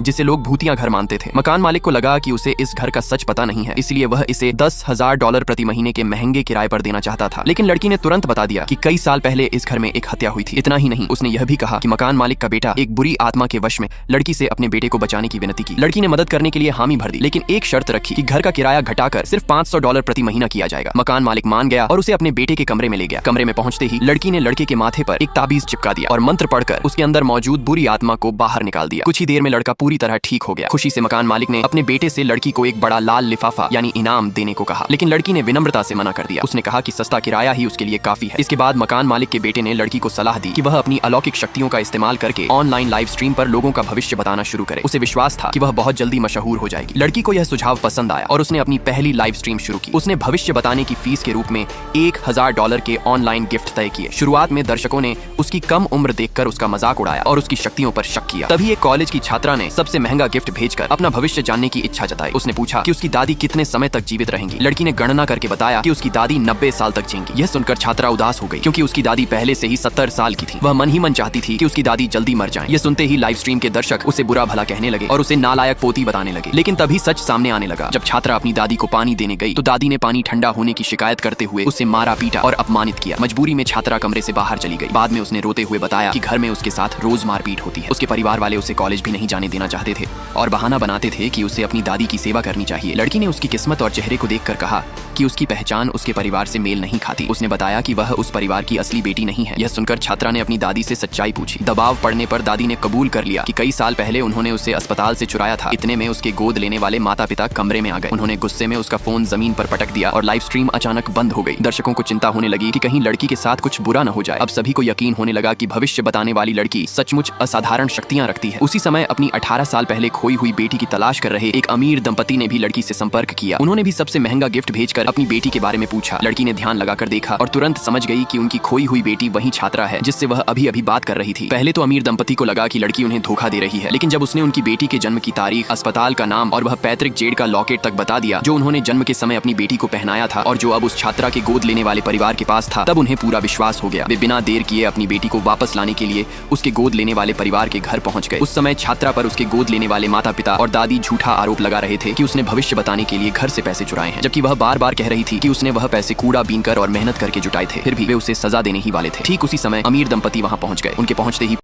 जिसे लोग भूतिया घर मानते थे। मकान मालिक को लगा कि उसे इस घर का सच पता नहीं है, इसलिए वह इसे $10,000 प्रति महीने के महंगे किराए पर देना चाहता था। लेकिन लड़की ने तुरंत बता दिया कि कई साल पहले इस घर में एक हत्या हुई थी। इतना ही नहीं, उसने यह भी कहा कि मकान मालिक का बेटा एक बुरी आत्मा के वश में लड़की से अपने बेटे को बचाने की विनती की। लड़की ने मदद करने के लिए हामी भर दी, लेकिन एक शर्त रखी कि घर का किराया घटाकर सिर्फ $500 प्रति महीना किया जाएगा। मकान मालिक मान गया और उसे अपने बेटे के कमरे में ले गया। कमरे में पहुंचते ही लड़की ने लड़के के माथे पर एक ताबीज चिपका दिया और मंत्र पढ़कर उसके अंदर मौजूद बुरी आत्मा को बाहर निकाल दिया। कुछ ही देर में लड़का पूरी तरह ठीक हो गया। खुशी से मकान मालिक ने अपने बेटे से लड़की को एक बड़ा लाल लिफाफा यानी इनाम देने को कहा, लेकिन लड़की ने विनम्रता से मना कर दिया। उसने कहा कि सस्ता किराया ही उसके लिए काफी है। इसके बाद मकान मालिक के बेटे ने लड़की को सलाह दी कि वह अपनी अलौकिक शक्तियों का इस्तेमाल करके ऑनलाइन लाइव स्ट्रीम पर लोगों का भविष्य बताना शुरू करे। उसे विश्वास था कि वह बहुत जल्दी मशहूर हो जाएगी। लड़की को यह सुझाव पसंद आया और उसने अपनी पहली लाइव स्ट्रीम शुरू की। उसने भविष्य बताने की फीस के रूप में $1,000 के ऑनलाइन गिफ्ट तय किए। शुरुआत में दर्शकों ने उसकी कम उम्र देखकर उसका मजाक उड़ाया और उसकी शक्तियों पर शक किया। तभी एक कॉलेज की छात्रा ने सबसे महंगा गिफ्ट भेजकर अपना भविष्य जानने की इच्छा जताई। उसने पूछा कि उसकी दादी कितने समय तक जीवित रहेंगी। लड़की ने गणना करके बताया कि उसकी दादी 90 साल तक जीएंगी। यह सुनकर छात्रा उदास हो गई, क्योंकि उसकी दादी पहले से ही 70 साल की थी। वह मन ही मन चाहती थी कि उसकी दादी जल्दी मर जाएं। यह सुनते ही लाइव स्ट्रीम के दर्शक उसे बुरा भला कहने लगे और उसे नालायक पोती बताने लगे। लेकिन तभी सच सामने आने लगा। जब छात्रा अपनी दादी को पानी देने गई तो दादी ने पानी ठंडा होने की शिकायत करते हुए उसे मारा पीटा और अपमानित किया। मजबूरी में छात्रा कमरे से बाहर चली गई। बाद में उसने रोते हुए बताया कि घर में उसके साथ रोज मारपीट होती है। उसके परिवार वाले उसे कॉलेज भी नहीं जाने देना चाहते थे और बहाना बनाते थे कि उसे अपनी दादी की सेवा करनी चाहिए। लड़की ने उसकी किस्मत और चेहरे को देखकर कहा कि उसकी पहचान उसके परिवार से मेल नहीं खाती। उसने बताया कि वह उस परिवार की असली बेटी नहीं है। यह सुनकर छात्रा ने अपनी दादी से सच्चाई पूछी। दबाव पड़ने पर दादी ने कबूल कर लिया कि कई साल पहले उन्होंने उसे अस्पताल से चुराया था। इतने में उसके गोद लेने वाले माता पिता कमरे में आ गए। उन्होंने गुस्से में उसका फोन जमीन पर पटक दिया और लाइव स्ट्रीम अचानक बंद हो गई। दर्शकों को चिंता होने लगी कि कहीं लड़की के साथ कुछ बुरा न हो जाए। अब सभी को यकीन होने लगा कि भविष्य बताने वाली लड़की सचमुच असाधारण शक्तियां रखती है। उसी समय अपनी 18 साल पहले खोई हुई बेटी की तलाश कर रहे एक अमीर दंपति ने भी लड़की से संपर्क किया। उन्होंने भी सबसे महंगा गिफ्ट भेजकर अपनी बेटी के बारे में पूछा। लड़की ने ध्यान लगाकर देखा और तुरंत समझ गई कि उनकी खोई हुई बेटी वही छात्रा है जिससे वह अभी अभी बात कर रही थी। पहले तो अमीर दंपति को लगा कि लड़की उन्हें धोखा दे रही है, लेकिन जब उसने उनकी बेटी के जन्म की तारीख, अस्पताल का नाम और वह पैतृक जेड का लॉकेट तक बता दिया जो उन्होंने जन्म के समय अपनी बेटी को पहनाया था और जो अब उस छात्रा के गोद लेने वाले परिवार के पास था, तब उन्हें पूरा विश्वास हो गया। वे बिना देर किए अपनी बेटी को वापस लाने के लिए उसके गोद लेने वाले परिवार के घर पहुंच गए। उस समय छात्रा पर उसके गोद लेने वाले माता पिता और दादी झूठा आरोप लगा रहे थे कि उसने भविष्य बताने के लिए घर से पैसे चुराए हैं, जबकि वह बार बार कह रही थी कि उसने वह पैसे कूड़ा बीनकर और मेहनत करके जुटाए थे। फिर भी वे उसे सजा देने ही वाले थे। ठीक उसी समय अमीर दंपति वहां पहुंच गए। उनके पहुंचते ही